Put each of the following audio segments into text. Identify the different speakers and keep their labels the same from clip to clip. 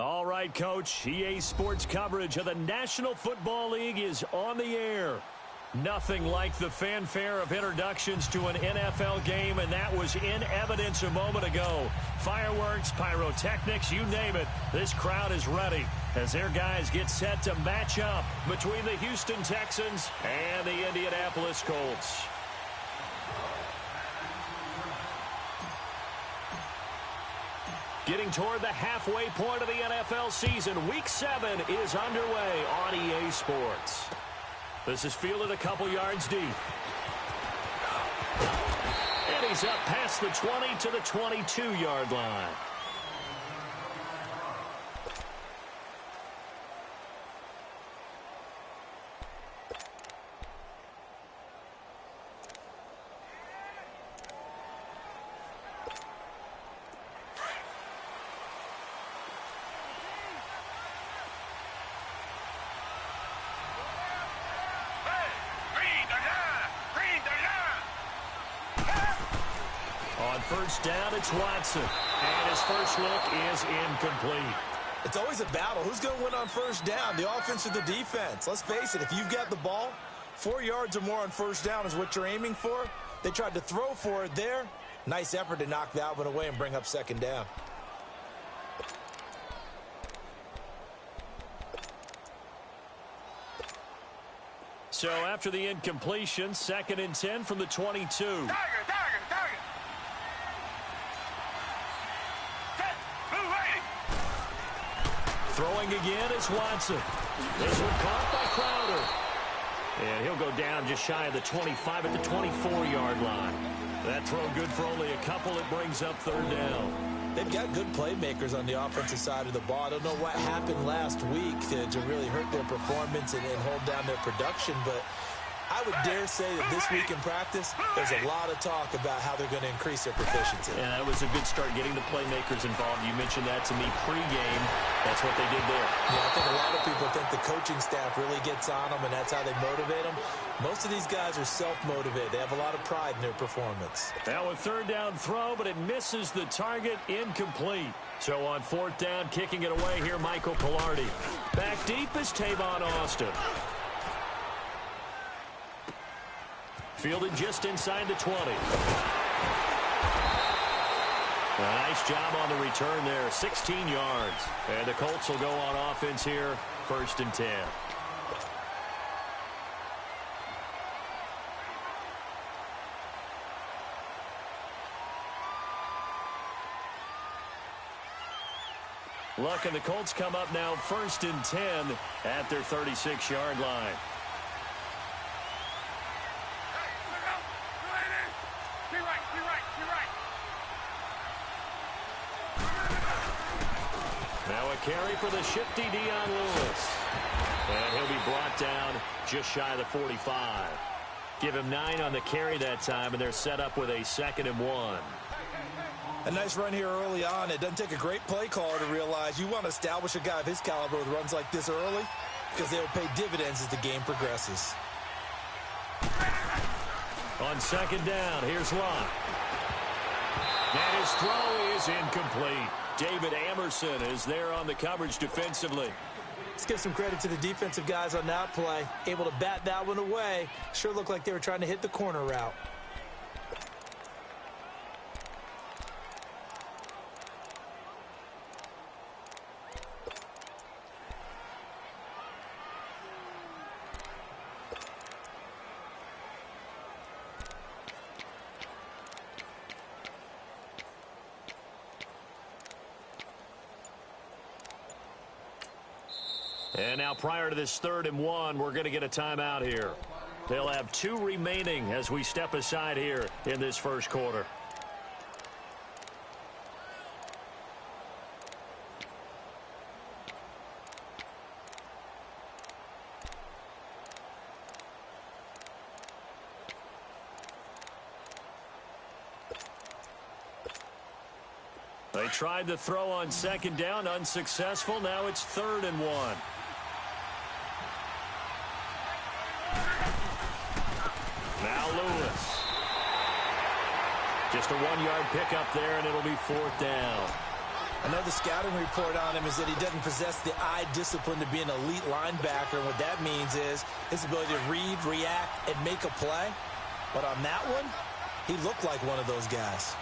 Speaker 1: All right, Coach. EA Sports coverage of the National Football League is on the air. Nothing like the fanfare of introductions to an NFL game, and that was in evidence a moment ago. Fireworks, pyrotechnics, you name it. This crowd is ready as their guys get set to match up between the Houston Texans and the Indianapolis Colts. Getting toward the halfway point of the NFL season, Week 7 is underway on EA Sports. This is fielded a couple yards deep. And he's up past the 20 to the 22-yard line. First down, it's Watson. And his first look is incomplete.
Speaker 2: It's always a battle. Who's going to win on first down, the offense or the defense? Let's face it, if you've got the ball, 4 yards or more on first down is what you're aiming for. They tried to throw for it there. Nice effort to knock that one away and bring up second down.
Speaker 1: So after the incompletion, 2nd and 10 from the 22. Throwing again is Watson. This one caught by Crowder. And he'll go down just shy of the 25 at the 24-yard line. That throw good for only a couple. It brings up third down.
Speaker 2: They've got good playmakers on the offensive side of the ball. I don't know what happened last week to really hurt their performance and hold down their production, but I would dare say that this week in practice, there's a lot of talk about how they're going to increase their proficiency.
Speaker 1: Yeah, that was a good start getting the playmakers involved. You mentioned that to me pregame. That's what they did there.
Speaker 2: Yeah, I think a lot of people think the coaching staff really gets on them, and that's how they motivate them. Most of these guys are self-motivated. They have a lot of pride in their performance.
Speaker 1: Now a third down throw, but it misses the target, incomplete. So on 4th down, kicking it away here, Michael Pilardi. Back deep is Tavon Austin. Fielded just inside the 20. A nice job on the return there, 16 yards. And the Colts will go on offense here, 1st and 10. Look, and the Colts come up now 1st and 10 at their 36-yard line. Now a carry for the shifty Dion Lewis. And he'll be brought down just shy of the 45. Give him 9 on the carry that time, and they're set up with a 2nd and 1.
Speaker 2: A nice run here early on. It doesn't take a great play caller to realize you want to establish a guy of his caliber with runs like this early because they'll pay dividends as the game progresses.
Speaker 1: On 2nd down, here's Locke. And his throw is incomplete. David Amerson is there on the coverage defensively.
Speaker 2: Let's give some credit to the defensive guys on that play. Able to bat that one away. Sure looked like they were trying to hit the corner route.
Speaker 1: And now prior to this 3rd and 1, we're going to get a timeout here. They'll have 2 remaining as we step aside here in this first quarter. They tried the throw on 2nd down, unsuccessful. Now it's 3rd and 1. Now Lewis. Just a 1-yard pickup there, and it'll be 4th down.
Speaker 2: I know the scouting report on him is that he doesn't possess the eye discipline to be an elite linebacker. And what that means is his ability to read, react, and make a play. But on that one, he looked like one of those guys.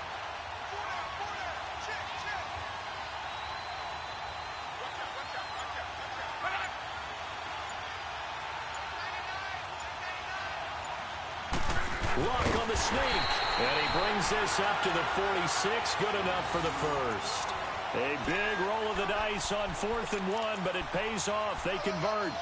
Speaker 1: Luck on the sneak. And he brings this up to the 46. Good enough for the first. A big roll of the dice on 4th and 1, but it pays off. They convert.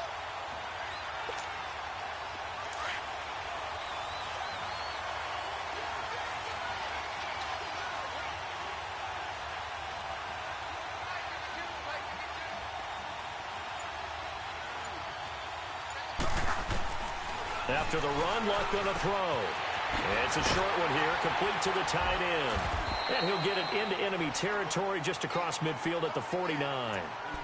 Speaker 1: After the run, Luck on a throw. It's a short one here, complete to the tight end. And he'll get it into enemy territory just across midfield at the 49.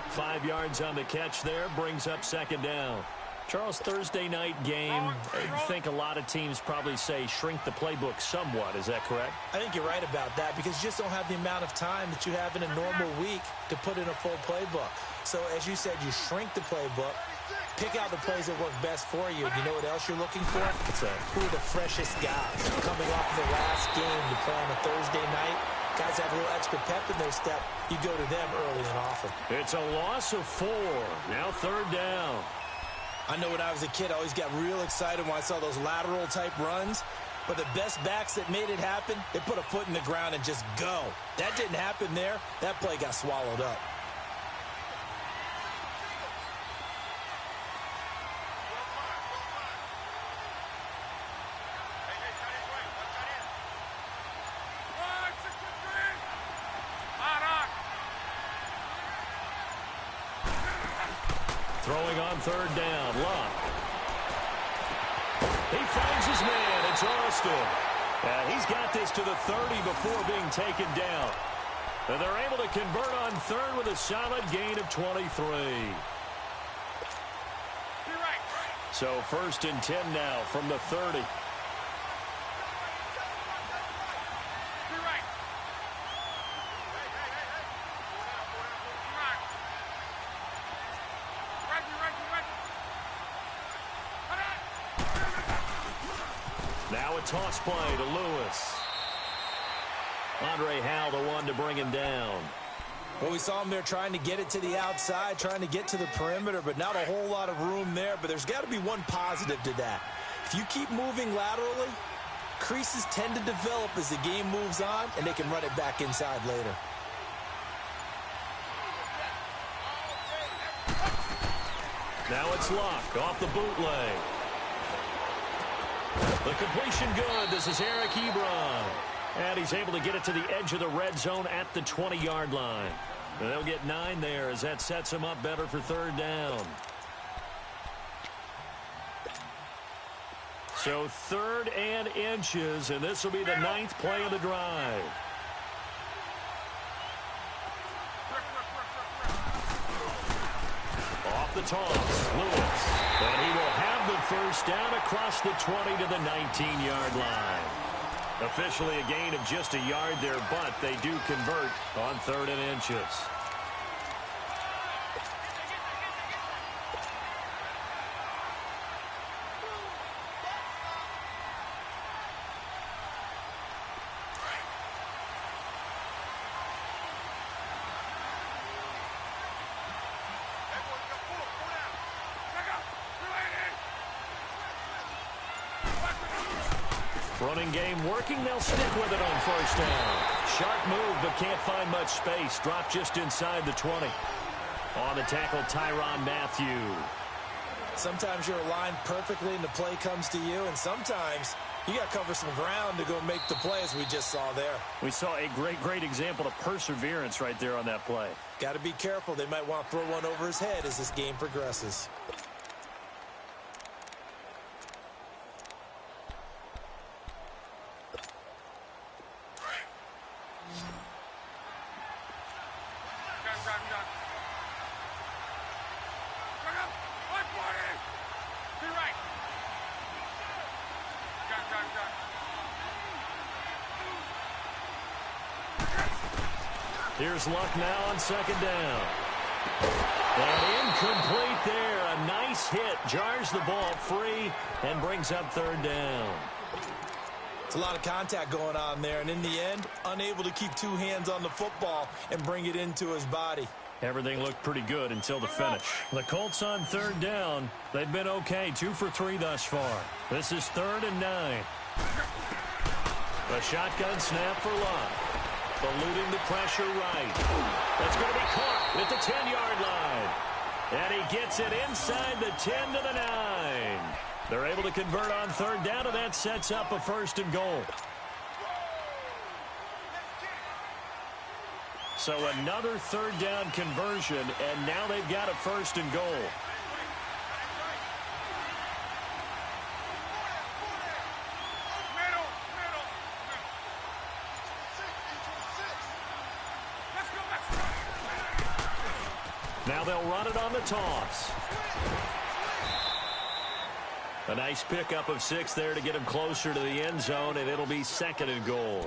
Speaker 1: 5 yards on the catch there, brings up 2nd down. Charles, Thursday night game, I think a lot of teams probably say shrink the playbook somewhat. Is that correct?
Speaker 2: I think you're right about that because you just don't have the amount of time that you have in a normal week to put in a full playbook. So, as you said, you shrink the playbook. Pick out the plays that work best for you. You know what else you're looking for? Who are the freshest guys coming off the last game to play on a Thursday night? Guys have a little extra pep in their step. You go to them early and often.
Speaker 1: It's a loss of 4. Now 3rd down.
Speaker 2: I know when I was a kid, I always got real excited when I saw those lateral type runs. But the best backs that made it happen, they put a foot in the ground and just go. That didn't happen there. That play got swallowed up.
Speaker 1: Throwing on 3rd down, Luck. He finds his man. It's Austin. And he's got this to the 30 before being taken down. And they're able to convert on 3rd with a solid gain of 23. So 1st and 10 now from the 30. Now a toss play to Lewis. Andre Howell, the one to bring him down.
Speaker 2: Well, we saw him there trying to get it to the outside, trying to get to the perimeter, but not a whole lot of room there. But there's got to be one positive to that. If you keep moving laterally, creases tend to develop as the game moves on, and they can run it back inside later.
Speaker 1: Now it's Luck off the bootleg. The completion good. This is Eric Ebron. And he's able to get it to the edge of the red zone at the 20-yard line. And they'll get 9 there as that sets him up better for 3rd down. So 3rd and inches, and this will be the 9th play of the drive. Off the toss, Lewis. And he will have the 1st down across the 20 to the 19-yard line. Officially a gain of just a yard there, but they do convert on 3rd and inches. Running game working. They'll stick with it on 1st down. Sharp move, but can't find much space. Drop just inside the 20. On the tackle, Tyrann Mathieu. Sometimes you're aligned perfectly and the play comes to you, and sometimes you got to cover some ground to go make the play, as we just saw there. We saw a great example of perseverance right there on that play. Got to be careful. They might want to throw one over his head as this game progresses. Here's Luck now on second down. And incomplete there. A nice hit. Jars the ball free and brings up third down.
Speaker 2: It's a lot of contact going on there, and in the end, unable to keep two hands on the football and bring it into his body.
Speaker 1: Everything looked pretty good until the finish. The Colts on third down. They've been okay, 2 for 3 thus far. This is 3rd and 9. A shotgun snap for Luck. Eluding the pressure right. That's going to be caught at the 10-yard line. And he gets it inside the 10 to the 9. They're able to convert on third down, and that sets up a 1st and goal. So another third down conversion, and now they've got a 1st and goal. Now they'll run it on the toss. A nice pickup of 6 there to get him closer to the end zone, and it'll be 2nd and goal.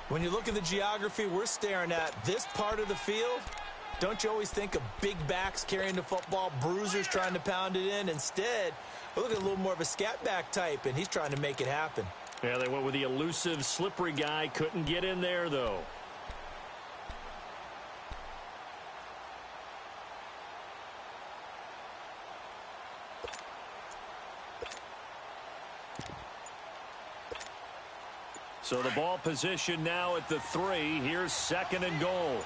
Speaker 2: When you look at the geography we're staring at, this part of the field, don't you always think of big backs carrying the football, bruisers trying to pound it in? Instead, we're looking at a little more of a scat back type, and he's trying to make it happen.
Speaker 1: Yeah, they went with the elusive, slippery guy. Couldn't get in there, though. So the ball position now at the 3. Here's 2nd and goal.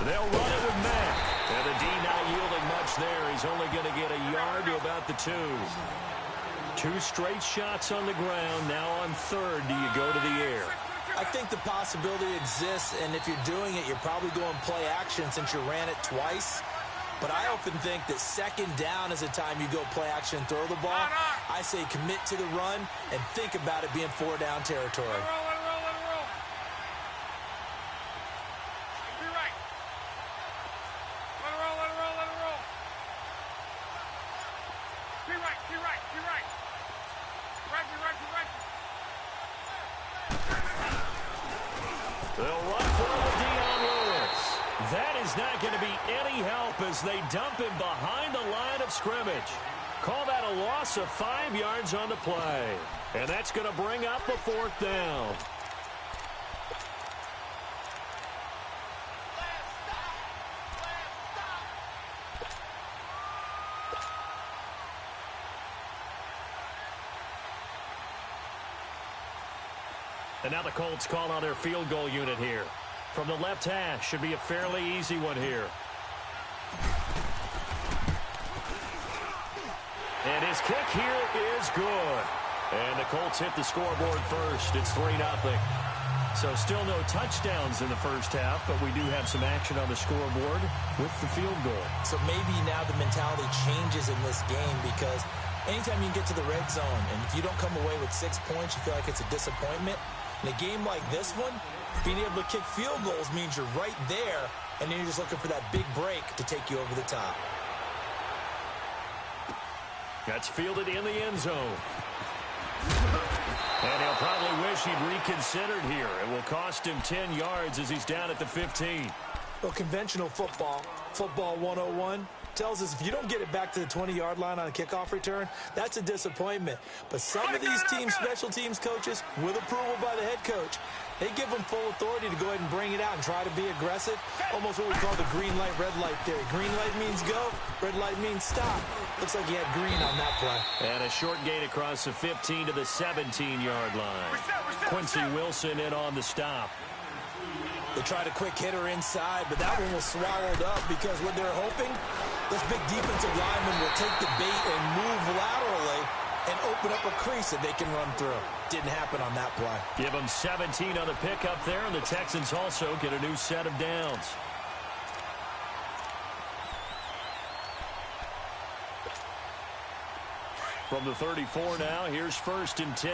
Speaker 1: They'll run it with Mack. And the D not yielding much there. He's only going to get a yard to about the 2. 2 straight shots on the ground. Now on 3rd, do you go to the air?
Speaker 2: I think the possibility exists, and if you're doing it, you're probably going play action since you ran it twice. But I often think that 2nd down is the time you go play action and throw the ball. I say commit to the run and think about it being 4-down territory.
Speaker 3: Let it roll. Be right. Let it roll. Be right. Right.
Speaker 1: They'll run for it with Dion Lewis. That is not going to be any help as they dump him behind the line of scrimmage. Call that a loss of 5 yards on the play. And that's going to bring up a 4th down. And now the Colts call on their field goal unit here. From the left hash, should be a fairly easy one here. And his kick here is good. And the Colts hit the scoreboard first. It's 3-0. So still no touchdowns in the first half, but we do have some action on the scoreboard with the field goal.
Speaker 2: So maybe now the mentality changes in this game because anytime you get to the red zone and if you don't come away with 6 points, you feel like it's a disappointment. In a game like this one, being able to kick field goals means you're right there, and then you're just looking for that big break to take you over the top.
Speaker 1: That's fielded in the end zone. And he'll probably wish he'd reconsidered here. It will cost him 10 yards as he's down at the 15.
Speaker 2: Well, conventional football 101, tells us if you don't get it back to the 20-yard line on a kickoff return, that's a disappointment. But some of these teams, special teams coaches, with approval by the head coach, they give them full authority to go ahead and bring it out and try to be aggressive. Almost what we call the green light, red light theory. Green light means go, red light means stop. Looks like he had green on that play.
Speaker 1: And a short gain across the 15 to the 17-yard line. Quincy Wilson in on the stop.
Speaker 2: They tried a quick hitter inside, but that one was swallowed up because what they're hoping, this big defensive lineman will take the bait and move laterally and open up a crease that they can run through. Didn't happen on that play.
Speaker 1: Give them 17 on the pickup there, and the Texans also get a new set of downs. From the 34 now, here's 1st and 10.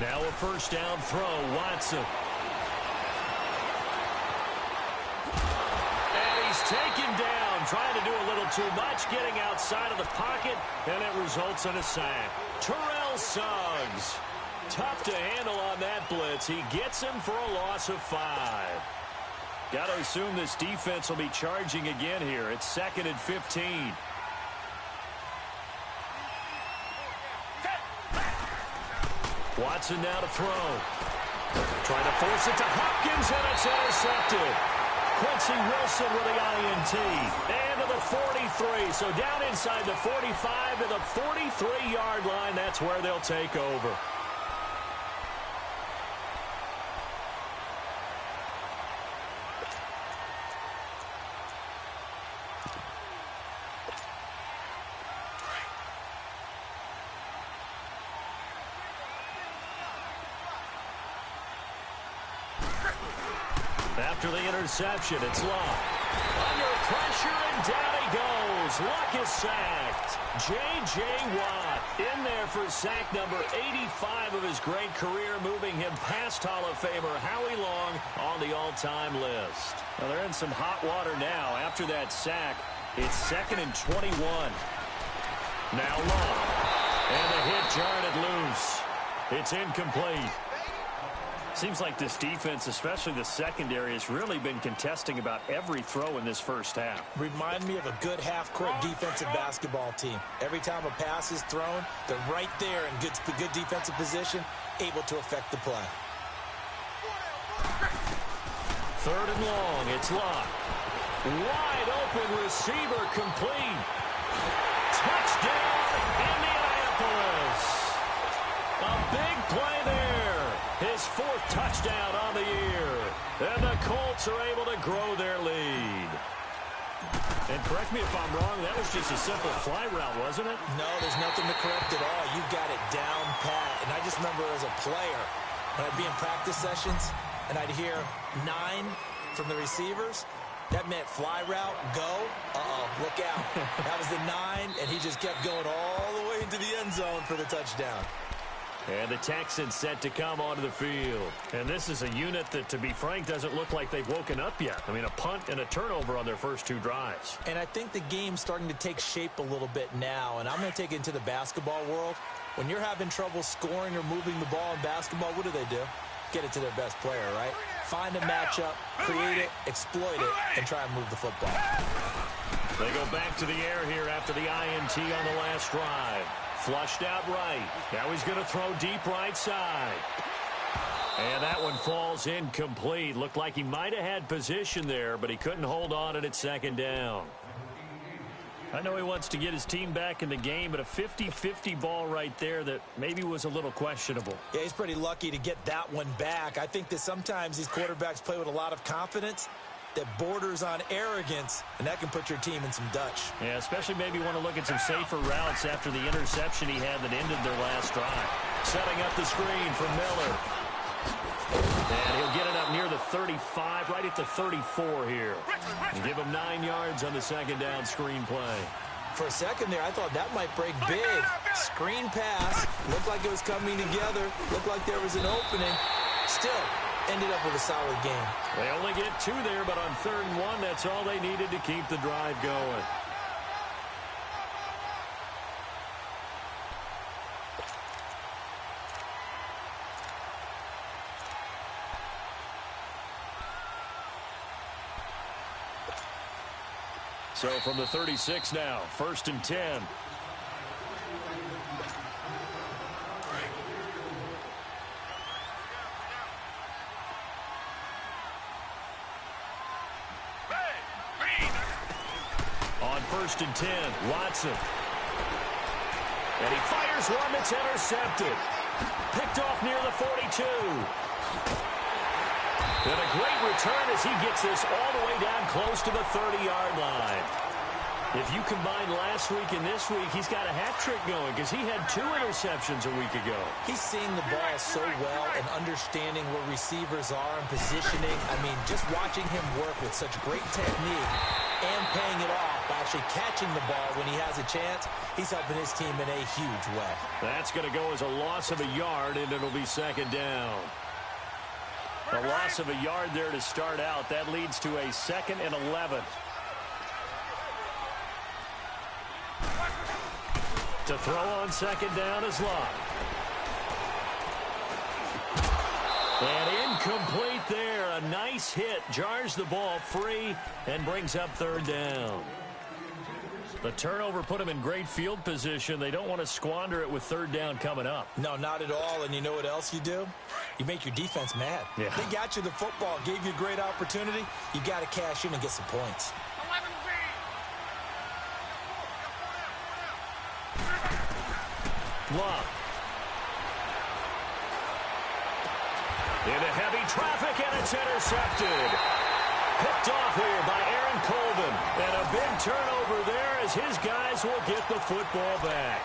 Speaker 1: Now a first down throw, Watson. And he's taken down, trying to do a little too much, getting outside of the pocket, and it results in a sack. Terrell Suggs, tough to handle on that blitz. He gets him for a loss of 5. Got to assume this defense will be charging again here. It's 2nd and 15. Watson now to throw. Trying to force it to Hopkins, and it's intercepted. Quincy Wilson with the INT. And to the 43. So down inside the 45 to the 43-yard line. That's where they'll take over. After the interception, it's Luck. Under pressure, and down he goes. Luck is sacked. J.J. Watt in there for sack number 85 of his great career, moving him past Hall of Famer Howie Long on the all-time list. Well, they're in some hot water now. After that sack, it's 2nd and 21. Now Luck. And the hit jarred it loose. It's incomplete. Seems like this defense, especially the secondary, has really been contesting about every throw in this first half.
Speaker 2: Remind me of a good half-court defensive basketball team. Every time a pass is thrown, they're right there in good defensive position, able to affect the play.
Speaker 1: 3rd and long, it's Luck. Wide open receiver, complete. Touchdown, Indianapolis. A big play there. His 4th touchdown on the year. And the Colts are able to grow their lead. And correct me if I'm wrong, that was just a simple fly route, wasn't it?
Speaker 2: No, there's nothing to correct at all. You've got it down pat. And I just remember as a player, when I'd be in practice sessions, and I'd hear 9 from the receivers, that meant fly route, go. Uh-oh, look out. That was the 9, and he just kept going all the way into the end zone for the touchdown.
Speaker 1: And the Texans set to come onto the field. And this is a unit that, to be frank, doesn't look like they've woken up yet. I mean, a punt and a turnover on their first 2 drives.
Speaker 2: And I think the game's starting to take shape a little bit now. And I'm going to take it into the basketball world. When you're having trouble scoring or moving the ball in basketball, what do? Get it to their best player, right? Find a matchup, create it, exploit it, and try and move the football.
Speaker 1: They go back to the air here after the INT on the last drive. Flushed out right. Now he's going to throw deep right side. And that one falls incomplete. Looked like he might have had position there, but he couldn't hold on, and it's 2nd down. I know he wants to get his team back in the game, but a 50-50 ball right there that maybe was a little questionable.
Speaker 2: Yeah, he's pretty lucky to get that one back. I think that sometimes these quarterbacks play with a lot of confidence that borders on arrogance, and that can put your team in some Dutch.
Speaker 1: Yeah, especially maybe want to look at some safer routes after the interception he had that ended their last drive. Setting up the screen for Miller. And he'll get it up near the 35, right at the 34 here. And give him 9 yards on the 2nd down screen play.
Speaker 2: For a second there, I thought that might break big. Screen pass. Looked like it was coming together. Looked like there was an opening. Still, ended up with a solid game.
Speaker 1: They only get 2 there, but on 3rd and 1, that's all they needed to keep the drive going. So from the 36 now, 1st and 10. On 1st and 10, Watson. And he fires one that's intercepted. Picked off near the 42. And a great return as he gets this all the way down close to the 30-yard line. If you combine last week and this week, he's got a hat trick going because he had 2 interceptions a week ago.
Speaker 2: He's seeing the ball so well and understanding where receivers are and positioning. I mean, just watching him work with such great technique and paying it off by actually catching the ball when he has a chance, he's helping his team in a huge way.
Speaker 1: That's going to go as a loss of a yard, and it'll be 2nd down. A loss of a yard there to start out. That leads to a 2nd and 11. To throw on second down is Locke. And incomplete there. A nice hit. Jars the ball free and brings up third down. The turnover put them in great field position. They don't want to squander it with third down coming up.
Speaker 2: No, not at all. And you know what else you do? You make your defense mad.
Speaker 1: Yeah.
Speaker 2: They got you the football, gave you a great opportunity. You got to cash in and get some points.
Speaker 3: 11-Z.
Speaker 1: Love. Into heavy traffic, and it's intercepted. Picked off here by Aaron Colvin. And a big turnover there as his guys will get the football back.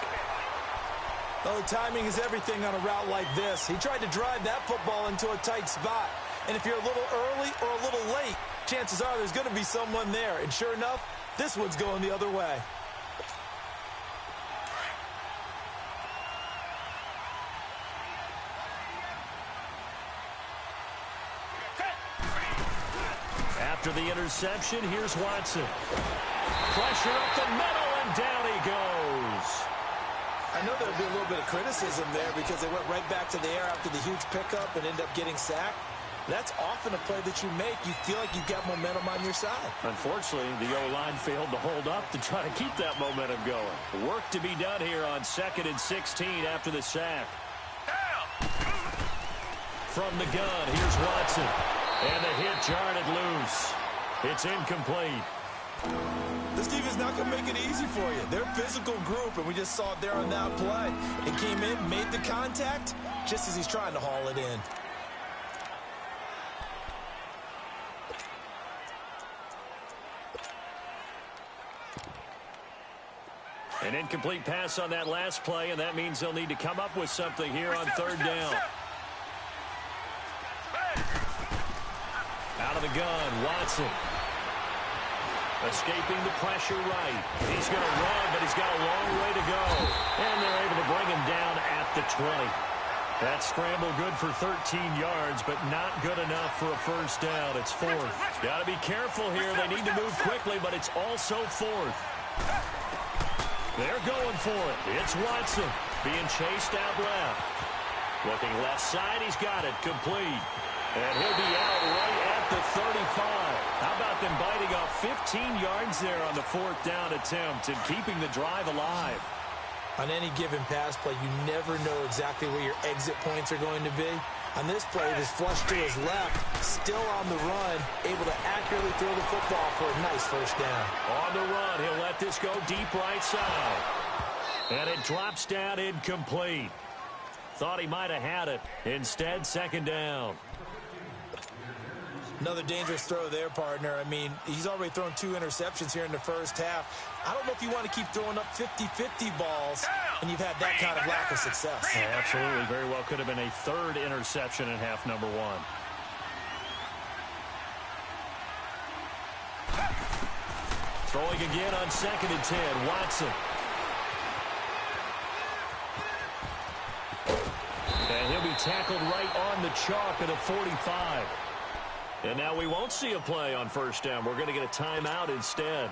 Speaker 2: Well, the timing is everything on a route like this. He tried to drive that football into a tight spot. And if you're a little early or a little late, chances are there's going to be someone there. And sure enough, this one's going the other way.
Speaker 1: After the interception, here's Watson. Pressure up the middle, and down he goes.
Speaker 2: I know there'll be a little bit of criticism there because they went right back to the air after the huge pickup and end up getting sacked. That's often a play that you make. You feel like you've got momentum on your side.
Speaker 1: Unfortunately, the O-line failed to hold up to try to keep that momentum going. Work to be done here on 2nd and 16 after the sack. From the gun, here's Watson. And the hit jarred it loose. It's incomplete.
Speaker 2: This team is not going to make it easy for you. They're a physical group, and we just saw it there on that play. It came in, made the contact, just as he's trying to haul it in.
Speaker 1: An incomplete pass on that last play, and that means they'll need to come up with something here on third down. Out of the gun, Watson. Escaping the pressure right. He's going to run, but he's got a long way to go. And they're able to bring him down at the 20. That scramble good for 13 yards, but not good enough for a first down. It's fourth. Got to be careful here. They need to move quickly, but it's also fourth. They're going for it. It's Watson being chased out left. Looking left side, he's got it. Complete. And he'll be out right at the 35. How about them biting off 15 yards there on the fourth down attempt and keeping the drive alive?
Speaker 2: On any given pass play, you never know exactly where your exit points are going to be. On this play, it was flushed to his left, still on the run, able to accurately throw the football for a nice first down.
Speaker 1: On the run, he'll let this go deep right side. And it drops down incomplete. Thought he might have had it. Instead, second down.
Speaker 2: Another dangerous throw there, partner. I mean, he's already thrown 2 interceptions here in the first half. I don't know if you want to keep throwing up 50-50 balls, and you've had that kind of lack of success.
Speaker 1: Yeah, absolutely. Very well could have been a third interception in half number 1. Throwing again on 2nd and 10. Watson. And he'll be tackled right on the chalk at a 45. And now we won't see a play on first down. We're going to get a timeout instead,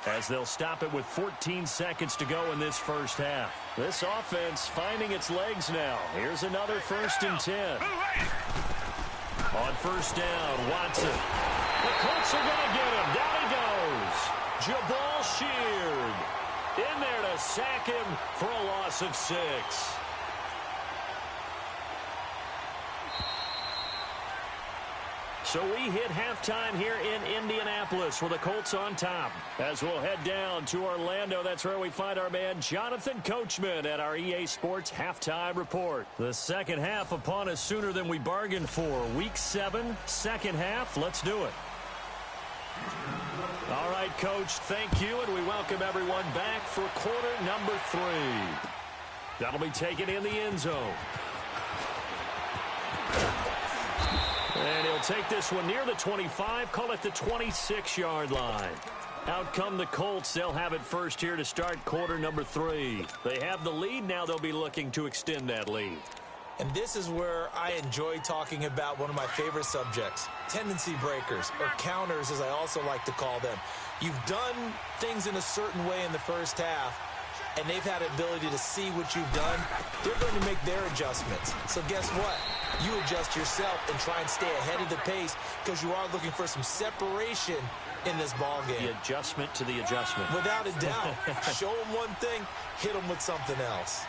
Speaker 1: as they'll stop it with 14 seconds to go in this first half. This offense finding its legs now. Here's another 1st and 10. On first down, Watson. The Colts are going to get him. Down he goes. Jabal Sheard in there to sack him for a loss of 6. So we hit halftime here in Indianapolis with the Colts on top. As we'll head down to Orlando, that's where we find our man Jonathan Coachman at our EA Sports Halftime Report. The second half upon us sooner than we bargained for. Week 7, second half. Let's do it. All right, Coach, thank you, and we welcome everyone back for quarter number 3. That'll be taken in the end zone. And he'll take this one near the 25, call it the 26-yard line. Out come the Colts. They'll have it first here to start quarter number 3. They have the lead. Now they'll be looking to extend that lead.
Speaker 2: And this is where I enjoy talking about one of my favorite subjects, tendency breakers, or counters as I also like to call them. You've done things in a certain way in the first half. and they've had the ability to see what you've done, they're going to make their adjustments. So guess what? You adjust yourself and try and stay ahead of the pace because you are looking for some separation in this ball game.
Speaker 1: The adjustment to the adjustment.
Speaker 2: Without a doubt. Show them one thing, hit them with something else.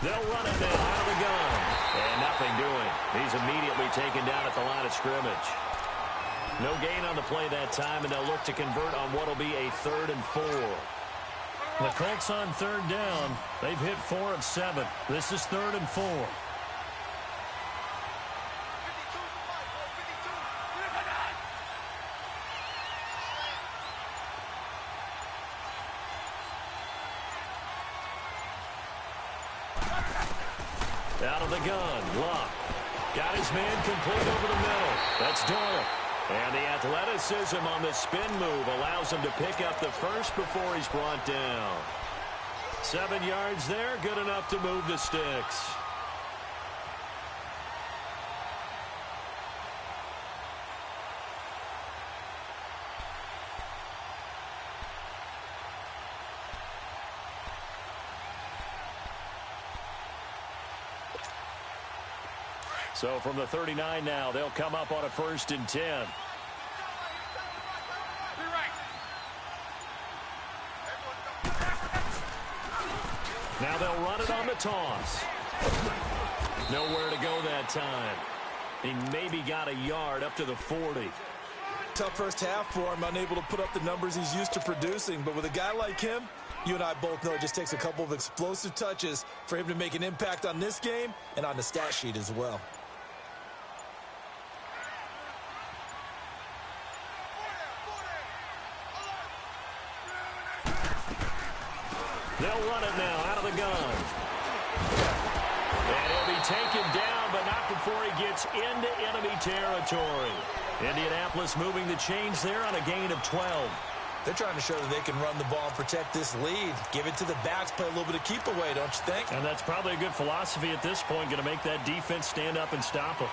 Speaker 1: They'll run it now out of the gun. And nothing doing. He's immediately taken down at the line of scrimmage. No gain on the play that time, and they'll look to convert on what will be a 3rd and 4. The Colts on 3rd down. They've hit 4 of 7. This is 3rd and 4. Out of the gun, Luck. Got his man complete over the middle. That's Doyle. And the athleticism on the spin move allows him to pick up the first before he's brought down. 7 yards there, good enough to move the sticks. So from the 39 now, they'll come up on a 1st and 10. Now they'll run it on the toss. Nowhere to go that time. He maybe got a yard up to the 40.
Speaker 2: Tough first half for him, unable to put up the numbers he's used to producing. But with a guy like him, you and I both know it just takes a couple of explosive touches for him to make an impact on this game and on the stat sheet as well.
Speaker 1: They'll run it now out of the gun. And he'll be taken down, but not before he gets into enemy territory. Indianapolis moving the chains there on a gain of 12.
Speaker 2: They're trying to show that they can run the ball and protect this lead. Give it to the backs, play a little bit of keep away, don't you think?
Speaker 1: And that's probably a good philosophy at this point, going to make that defense stand up and stop him.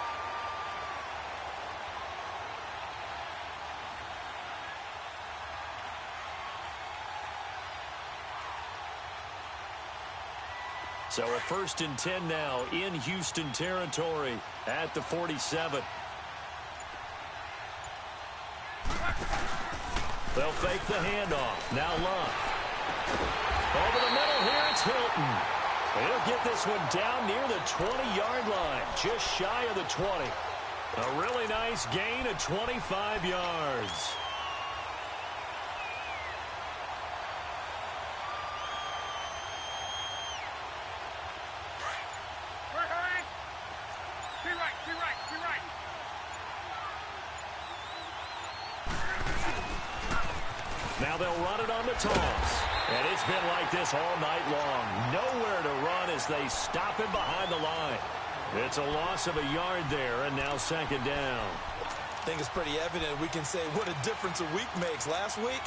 Speaker 1: So a 1st and 10 now in Houston territory at the 47. They'll fake the handoff. Now Luck. Over the middle here, it's Hilton. He'll get this one down near the 20-yard line, just shy of the 20. A really nice gain of 25 yards. Now they'll run it on the toss. And it's been like this all night long. Nowhere to run as they stop him behind the line. It's a loss of a yard there, and now 2nd down.
Speaker 2: I think it's pretty evident. We can say what a difference a week makes. Last week,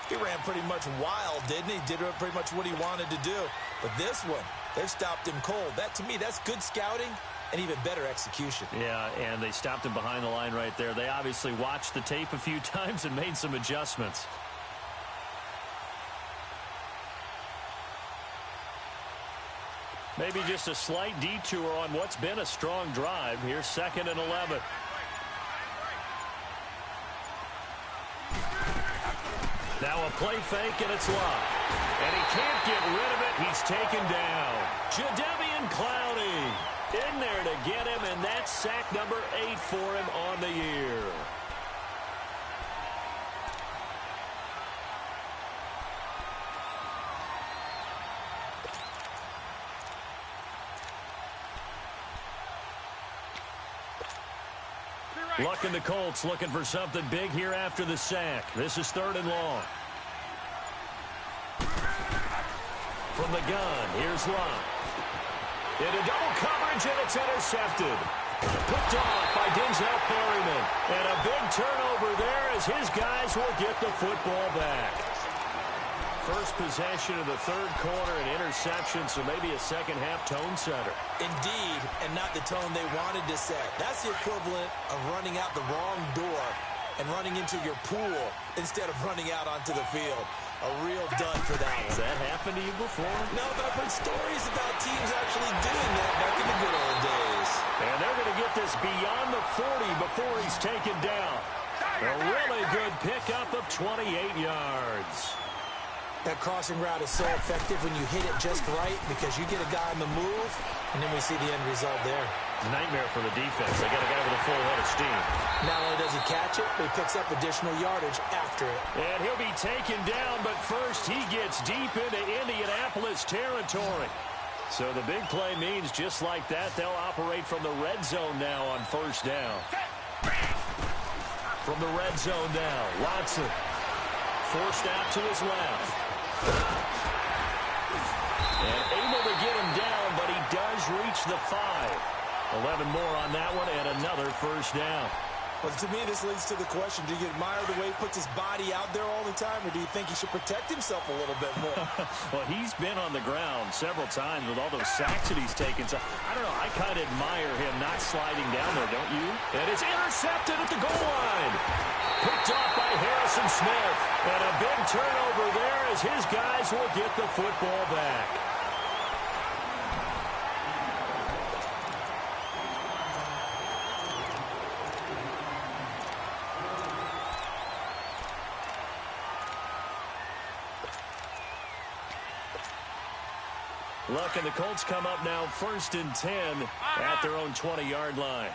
Speaker 2: he ran pretty much wild, didn't he? Did pretty much what he wanted to do. But this one, they've stopped him cold. That, to me, that's good scouting and even better execution.
Speaker 1: Yeah, and they stopped him behind the line right there. They obviously watched the tape a few times and made some adjustments. Maybe just a slight detour on what's been a strong drive. Here's 2nd and 11. Now a play fake, and it's Luck. And he can't get rid of it. He's taken down. Jadeveon Clowney in there to get him, and that's sack number 8 for him on the year. Luck and the Colts looking for something big here after the sack. This is 3rd and long. From the gun, here's Luck. Into double coverage, and it's intercepted. Picked off by Denzel Perryman. And a big turnover there as his guys will get the football back. First possession of the third quarter, an interception, so maybe a second-half tone setter.
Speaker 2: Indeed, and not the tone they wanted to set. That's the equivalent of running out the wrong door and running into your pool instead of running out onto the field. A real dud for that one.
Speaker 1: Has that happened to you before?
Speaker 2: No, but I've heard stories about teams actually doing that back in the good old days.
Speaker 1: And they're going to get this beyond the 40 before he's taken down. A really good pickup of 28 yards.
Speaker 2: That crossing route is so effective when you hit it just right because you get a guy on the move, and then we see the end result there.
Speaker 1: Nightmare for the defense. They got a guy with a full head of steam.
Speaker 2: Not only does he catch it, but he picks up additional yardage after it.
Speaker 1: And he'll be taken down, but first he gets deep into Indianapolis territory. So the big play means just like that, they'll operate from the red zone now on first down. From the red zone now, Watson forced out to his left. And able to get him down, but he does reach the 5. 11 more on that one, and another first down.
Speaker 2: Well, to me, this leads to the question, do you admire the way he puts his body out there all the time, or do you think he should protect himself a little bit more?
Speaker 1: Well, he's been on the ground several times with all those sacks that he's taken. So, I don't know, I kind of admire him not sliding down there, don't you? And it's intercepted at the goal line. Picked off by Harrison Smith. And a big turnover there as his guys will get the football back. Look, and the Colts come up now 1st and 10 at their own 20-yard line.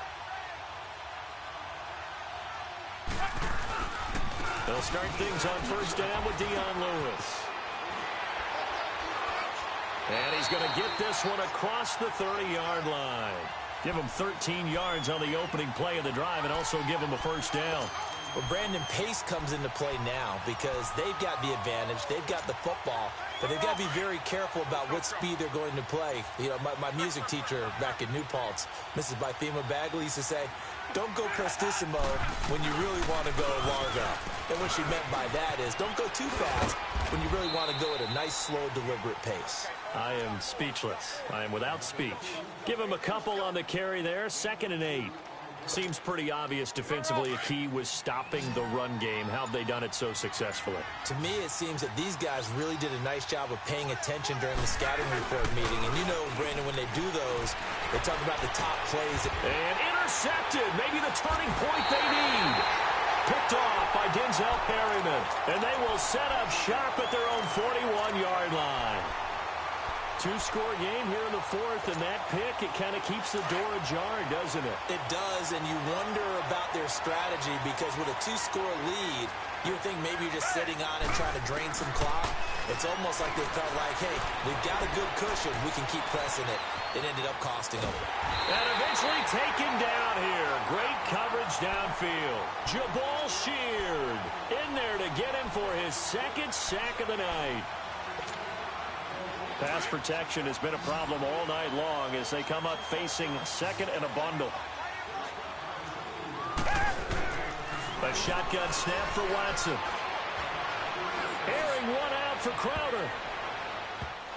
Speaker 1: They'll start things on first down with Dion Lewis. And he's going to get this one across the 30-yard line. Give him 13 yards on the opening play of the drive and also give him a first down.
Speaker 2: Well, Brandon, pace comes into play now because they've got the advantage. They've got the football, but they've got to be very careful about what speed they're going to play. You know, my music teacher back in New Paltz, Mrs. Bythema Bagley, used to say, don't go prestissimo when you really want to go largo. And what she meant by that is don't go too fast when you really want to go at a nice, slow, deliberate pace.
Speaker 1: I am speechless. I am without speech. Give him a couple on the carry there, 2nd and 8. Seems pretty obvious defensively a key was stopping the run game. How have they done it so successfully?
Speaker 2: To me, it seems that these guys really did a nice job of paying attention during the scouting report meeting. And you know, Brandon, when they do those, they talk about the top plays.
Speaker 1: And intercepted. Maybe the turning point they need. Picked off by Denzel Perryman. And they will set up shop at their own 41-yard line. Two-score game here in the 4th, and that pick, it kind of keeps the door ajar, doesn't it?
Speaker 2: It does, and you wonder about their strategy because with a 2-score lead, you would think maybe you're just sitting on it trying to drain some clock. It's almost like they felt like, hey, we've got a good cushion. We can keep pressing it. It ended up costing them.
Speaker 1: And eventually taken down here. Great coverage downfield. Jabal Sheard in there to get him for his 2nd sack of the night. Pass protection has been a problem all night long as they come up facing 2nd and a bundle. A shotgun snap for Watson. Airing one out for Crowder.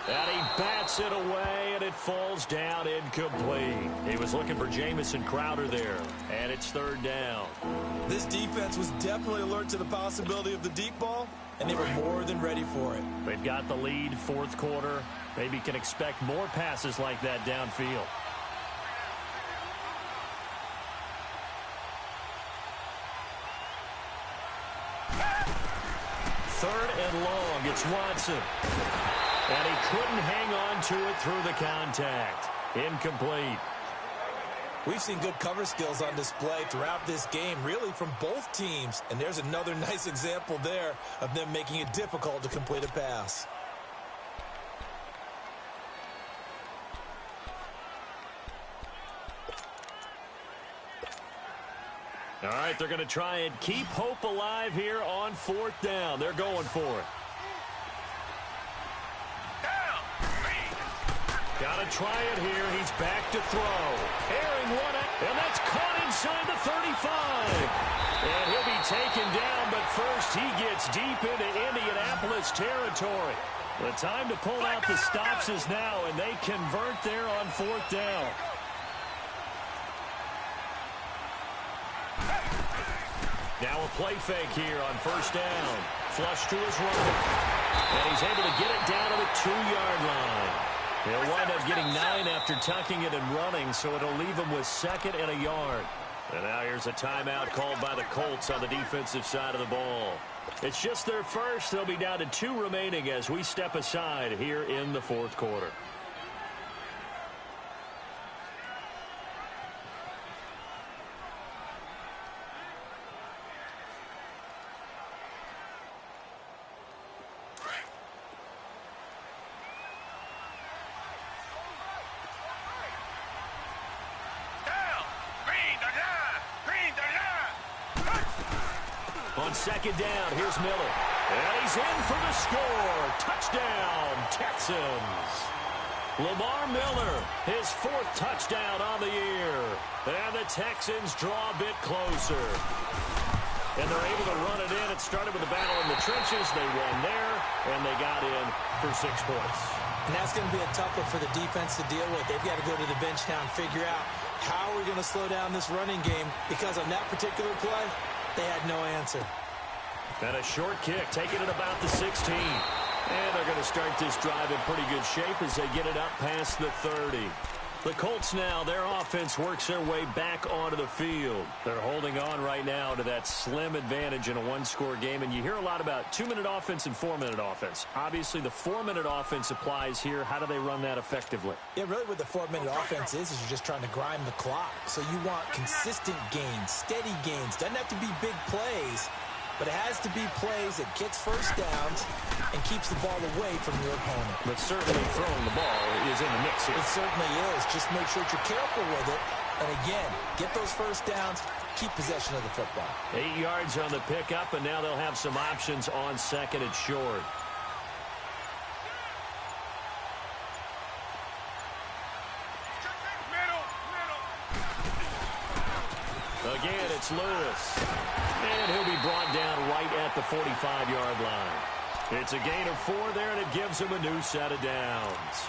Speaker 1: And he bats it away, and it falls down incomplete. He was looking for Jamison Crowder there, and it's 3rd down.
Speaker 2: This defense was definitely alert to the possibility of the deep ball, and they were more than ready for it.
Speaker 1: They've got the lead, 4th quarter. Maybe can expect more passes like that downfield. Third and long, it's Watson. And he couldn't hang on to it through the contact. Incomplete.
Speaker 2: We've seen good cover skills on display throughout this game, really from both teams. And there's another nice example there of them making it difficult to complete a pass.
Speaker 1: All right, they're going to try and keep hope alive here on 4th down. They're going for it. Got to try it here. He's back to throw. Airing one, and that's caught inside the 35. And he'll be taken down, but first he gets deep into Indianapolis territory. The time to pull out the stops is now, and they convert there on 4th down. Now a play fake here on 1st down. Flush to his right. And he's able to get it down to the 2-yard line. He'll wind up getting 9 after tucking it and running, so it'll leave him with 2nd and a yard. And now here's a timeout called by the Colts on the defensive side of the ball. It's just their first. They'll be down to 2 remaining as we step aside here in the 4th quarter. On 2nd down, here's Miller. And he's in for the score. Touchdown, Texans. Lamar Miller, his 4th touchdown on the year. And the Texans draw a bit closer. And they're able to run it in. It started with a battle in the trenches. They won there, and they got in for 6 points.
Speaker 2: And that's going to be a tough one for the defense to deal with. They've got to go to the bench now and figure out how we're going to slow down this running game, because on that particular play, they had no answer.
Speaker 1: And a short kick, taking it about the 16. And they're going to start this drive in pretty good shape as they get it up past the 30. The Colts now, their offense works their way back onto the field. They're holding on right now to that slim advantage in a 1-score game. And you hear a lot about 2-minute offense and 4-minute offense. Obviously, the 4-minute offense applies here. How do they run that effectively?
Speaker 2: Yeah, really what the 4-minute offense is you're just trying to grind the clock. So you want consistent gains, steady gains. Doesn't have to be big plays, but it has to be plays that gets first downs and keeps the ball away from your opponent.
Speaker 1: But certainly throwing the ball is in the mix here.
Speaker 2: It certainly is. Just make sure that you're careful with it. And again, get those first downs, keep possession of the football.
Speaker 1: 8 yards on the pickup, and now they'll have some options on 2nd and short. Again, it's Lewis. And he'll be brought down right at the 45-yard line. It's a gain of 4 there, and it gives them a new set of downs.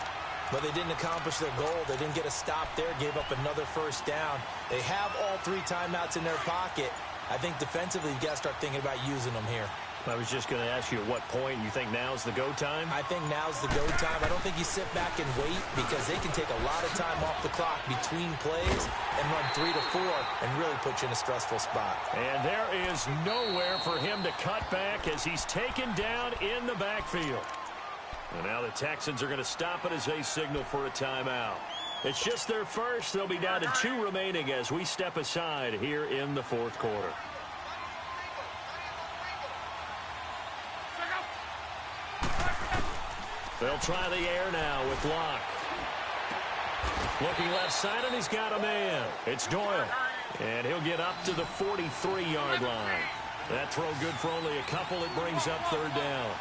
Speaker 2: But they didn't accomplish their goal. They didn't get a stop there, gave up another first down. They have all 3 timeouts in their pocket. I think defensively, you've got to start thinking about using them here.
Speaker 1: I was just going to ask you at what point you think now's the go time?
Speaker 2: I think now's the go time. I don't think you sit back and wait, because they can take a lot of time off the clock between plays and run 3 to 4 and really put you in a stressful spot.
Speaker 1: And there is nowhere for him to cut back as he's taken down in the backfield. And now the Texans are going to stop it as they signal for a timeout. It's just their first. They'll be down to 2 remaining as we step aside here in the 4th quarter. They'll try the air now with Locke. Looking left side, and he's got a man. It's Doyle. And he'll get up to the 43-yard line. That throw good for only a couple. It brings up 3rd down.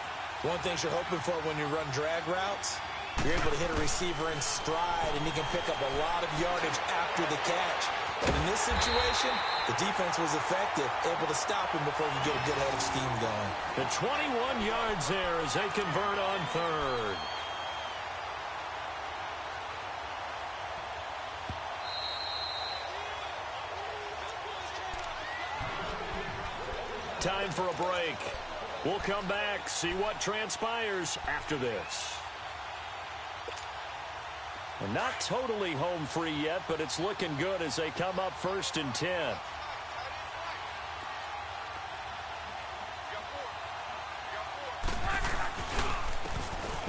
Speaker 2: One thing you're hoping for when you run drag routes, you're able to hit a receiver in stride, and he can pick up a lot of yardage after the catch. And in this situation, the defense was effective, able to stop him before you get a good head of steam going.
Speaker 1: The 21 yards there as they convert on 3rd. Time for a break. We'll come back, see what transpires after this. And not totally home free yet, but it's looking good as they come up 1st and 10.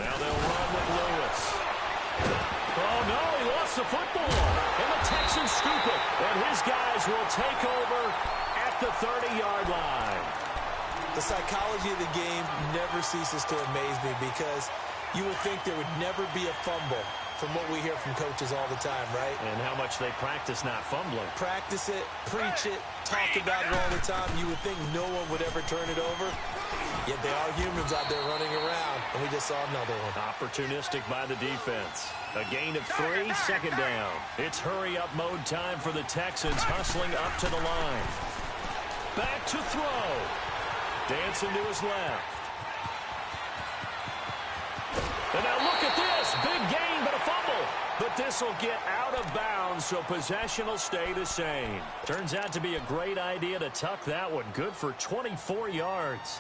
Speaker 1: Now they'll run with Lewis. Oh, no, he lost the football. And the Texans scoop it. And his guys will take over at the 30-yard line.
Speaker 2: The psychology of the game never ceases to amaze me, because you would think there would never be a fumble from what we hear from coaches all the time, right?
Speaker 1: And how much they practice not fumbling.
Speaker 2: Practice it, preach it, talk about it all the time. You would think no one would ever turn it over. Yet they are humans out there running around, and we just saw another one.
Speaker 1: Opportunistic by the defense. A gain of 3, second down. It's hurry-up mode time for the Texans, hustling up to the line. Back to throw. Dancing to his left. And now look at this. Big gain, but a fumble. But this will get out of bounds, so possession will stay the same. Turns out to be a great idea to tuck that one. Good for 24 yards.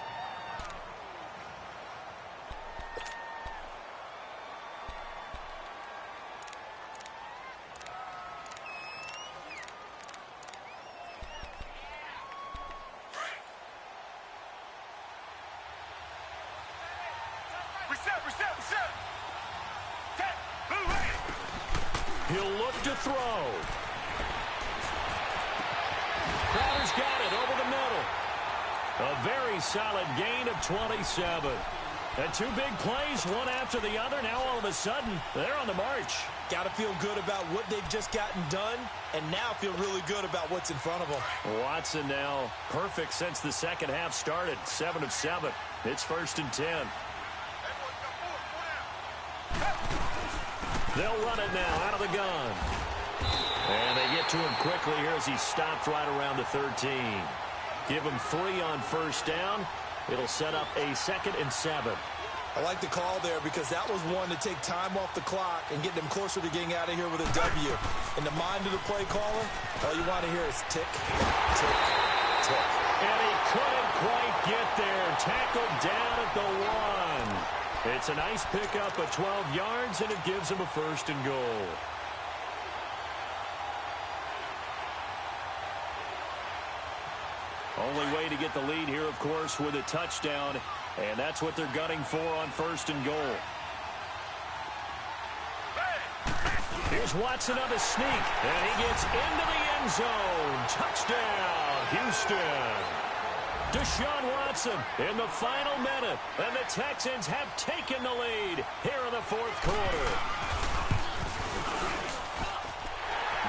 Speaker 3: Reset.
Speaker 1: He'll look to throw. Crowder's got it over the middle. A very solid gain of 27. And 2 big plays, one after the other. Now all of a sudden, they're on the march.
Speaker 2: Got to feel good about what they've just gotten done, and now feel really good about what's in front of them.
Speaker 1: Watson now perfect since the second half started. 7 of 7. It's 1st and 10. They'll run it now out of the gun. And they get to him quickly here as he stopped right around the 13. Give him 3 on 1st down. It'll set up a 2nd and 7.
Speaker 2: I like the call there because that was one to take time off the clock and get them closer to getting out of here with a W. In the mind of the play caller, all you want to hear is tick, tick, tick.
Speaker 1: And he couldn't quite get there. Tackled down at the 1. It's a nice pickup of 12 yards, and it gives him a 1st and goal. Only way to get the lead here, of course, with a touchdown, and that's what they're gunning for on 1st and goal. Here's Watson on the sneak, and he gets into the end zone. Touchdown, Houston. Deshaun Watson in the final minute, and the Texans have taken the lead here in the 4th quarter.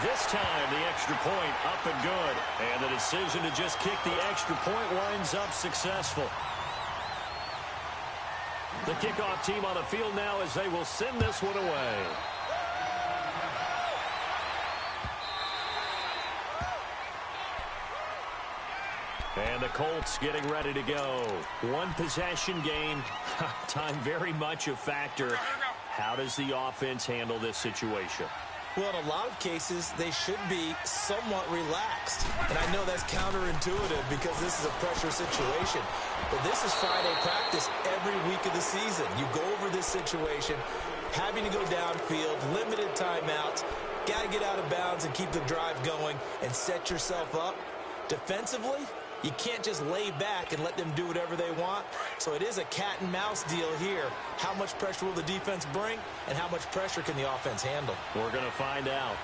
Speaker 1: This time, the extra point up and good. And the decision to just kick the extra point winds up successful. The kickoff team on the field now as they will send this one away. And the Colts getting ready to go. 1 possession game. Time very much a factor. How does the offense handle this situation?
Speaker 2: Well, in a lot of cases, they should be somewhat relaxed. And I know that's counterintuitive because this is a pressure situation. But this is Friday practice every week of the season. You go over this situation, having to go downfield, limited timeouts, got to get out of bounds and keep the drive going and set yourself up. Defensively, you can't just lay back and let them do whatever they want. So it is a cat and mouse deal here. How much pressure will the defense bring, and how much pressure can the offense handle?
Speaker 1: We're going to find out.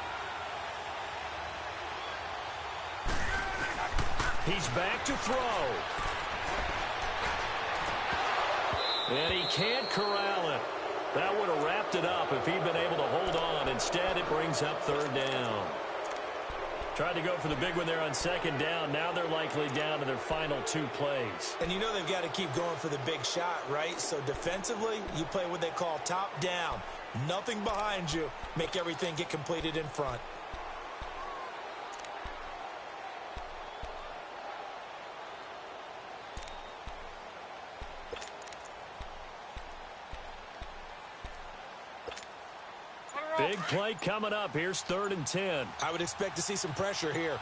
Speaker 1: He's back to throw. And he can't corral it. That would have wrapped it up if he'd been able to hold on. Instead, it brings up 3rd down. Tried to go for the big one there on 2nd down. Now they're likely down to their final 2 plays.
Speaker 2: And you know they've got to keep going for the big shot, right? So defensively, you play what they call top down. Nothing behind you. Make everything get completed in front.
Speaker 1: Big play coming up. Here's 3rd and 10.
Speaker 2: I would expect to see some pressure here.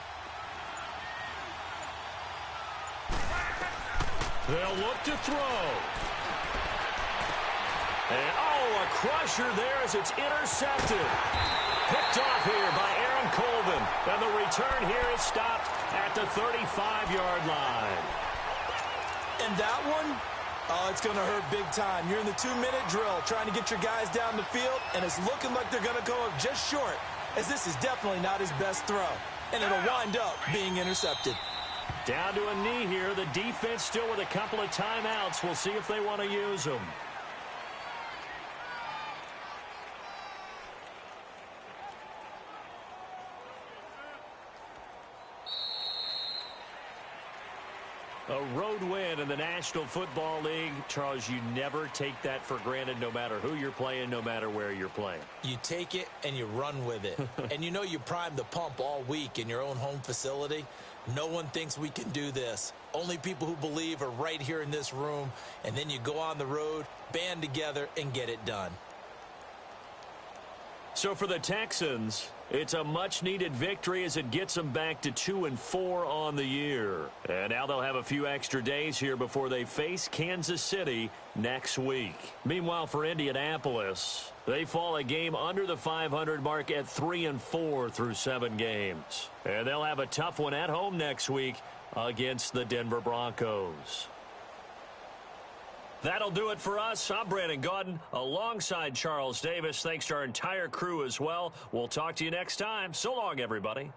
Speaker 1: They'll look to throw. And, oh, a crusher there as it's intercepted. Picked off here by Aaron Colvin. And the return here is stopped at the 35-yard line.
Speaker 2: And that one, oh, it's going to hurt big time. You're in the 2-minute drill trying to get your guys down the field, and it's looking like they're going to go up just short, as this is definitely not his best throw. And it'll wind up being intercepted.
Speaker 1: Down to a knee here. The defense still with a couple of timeouts. We'll see if they want to use them. A road win in the National Football League. Charles, you never take that for granted no matter who you're playing, no matter where you're playing.
Speaker 2: You take it and you run with it. And you know you primed the pump all week in your own home facility. No one thinks we can do this. Only people who believe are right here in this room. And then you go on the road, band together, and get it done.
Speaker 1: So for the Texans, it's a much-needed victory as it gets them back to 2-4 on the year. And now they'll have a few extra days here before they face Kansas City next week. Meanwhile, for Indianapolis, they fall a game under the 500 mark at 3-4 through 7 games. And they'll have a tough one at home next week against the Denver Broncos. That'll do it for us. I'm Brandon Gaudin alongside Charles Davis. Thanks to our entire crew as well. We'll talk to you next time. So long, everybody.